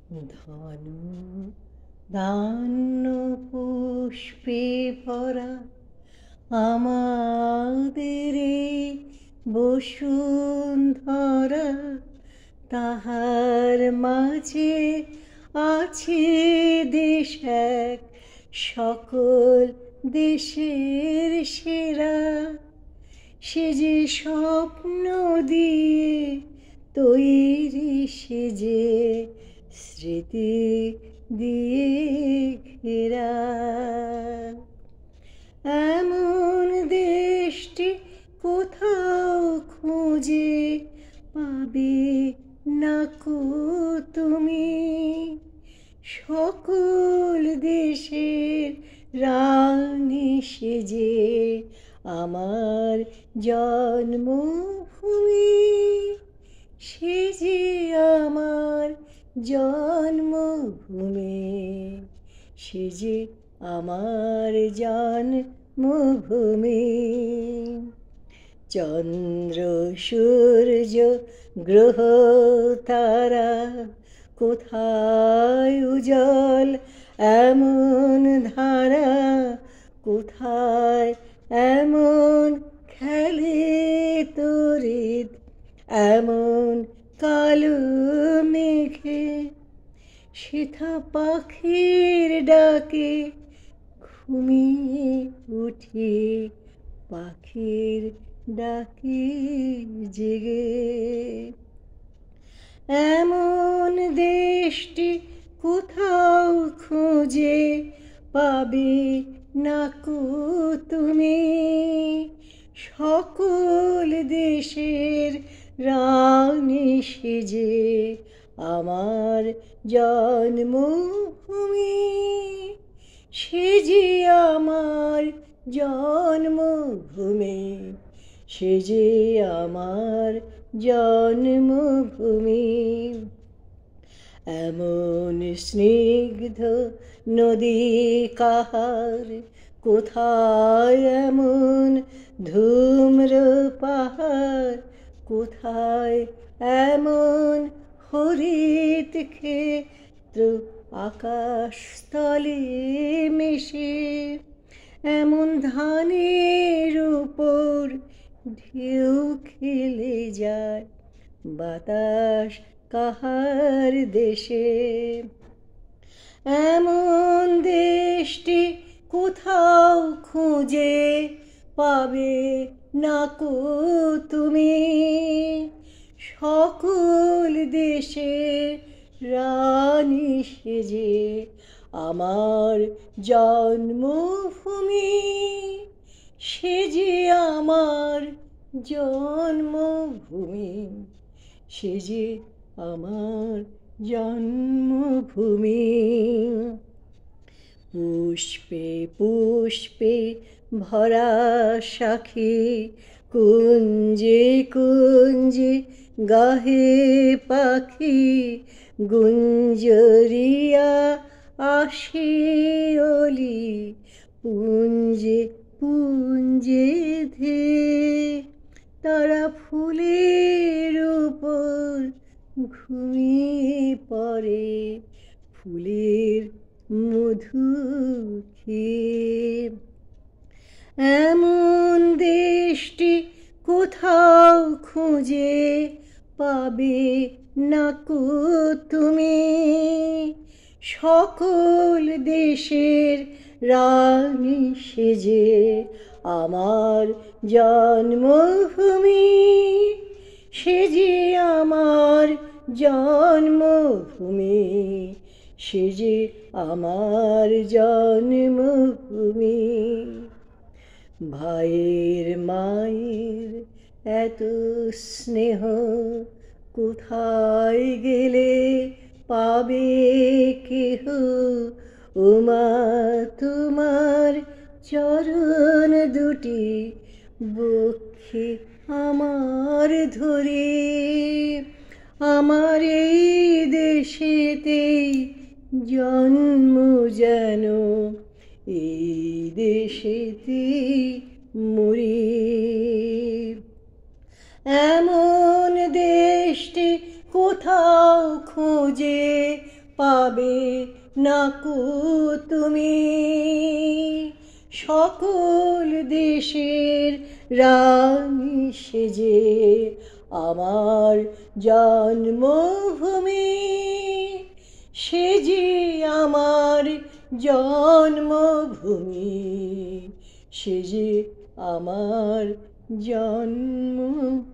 ধনু ধান্য পুষ্পে ভরা আমাদের এই বসুন্ধরা, তাহার মাঝে আছে দেশ এক সকল দেশের সেরা। সে যে স্বপ্ন দিয়ে তৈরি, সে যে স্মৃতি দিয়ে ঘেরা। এমন দেশটি কোথাও খুঁজে পাবে না কো তুমি। সকল দেশের রানী সেজে আমার জন্মভূমি, সে যে আমার জন্মভূমি, সে যে আমার জন্মভূমি। চন্দ্র সূর্য গ্রহ তারা কোথায় উজ্জ্বল এমন ধারা, কোথায় এমন খেলে তড়িৎ এমন কালো মেঘে। সেথা পাখির ডাকে ঘুমিয়ে উঠি, পাখির ডাকে জেগে। এমন দেশটি কোথাও খুঁজে পাবে না কো তুমি। সকল দেশের রানী সেজে আমার জন্মভূমি, সে যে আমার জন্মভূমি, সে যে আমার জন্মভূমি। এমন স্নিগ্ধ নদী কাহার, কোথায় এমন ধূম্র পাহাড়, কোথায় এমন হরিত ক্ষেত্র আকাশতলে মিশে। এমন ধানের উপর ঢেউ খেলে যায়, বাতাস কাহার দেশে। এমন দেশটি কোথাও খুঁজে পাবে না কো তুমি। সকল দেশের রানী সেজে আমার জন্মভূমি, সে যে আমার জন্মভূমি, সে যে আমার জন্মভূমি। পুষ্পে পুষ্পে ভরা সাখী, কুঞ্জে কুঞ্জে গাহে পাখি। গুঞ্জরিয়া আসে অলি, পুঞ্জে পুঞ্জে ধেয়ে। তারা ফুলের উপর ঘুমিয়ে পড়ে, ফুলের মধু খেয়ে। এমন দেশটি কোথাও খুঁজে পাবে না কো তুমি। সকল দেশের রানী সেজে আমার জন্মভূমি, সে যে আমার জন্মভূমি, সে যে আমার জন্মভূমি। ভাইয়ের মায়ের এত স্নেহ কোথায় গেলে পাবে কেহ। ওমা তোমার চরণ দুটি বক্ষে আমার ধরে, আমার এই দেশেতেই জন্ম যেন, এই দেশেতেই মরি। এমন দেশটি কোথাও খুঁজে নাকো তুমি সকল দেশের রানী সেজে আমার জন্মভূমি সে যে আমার জন্মভূমি সে যে আমার জন্মভূমি।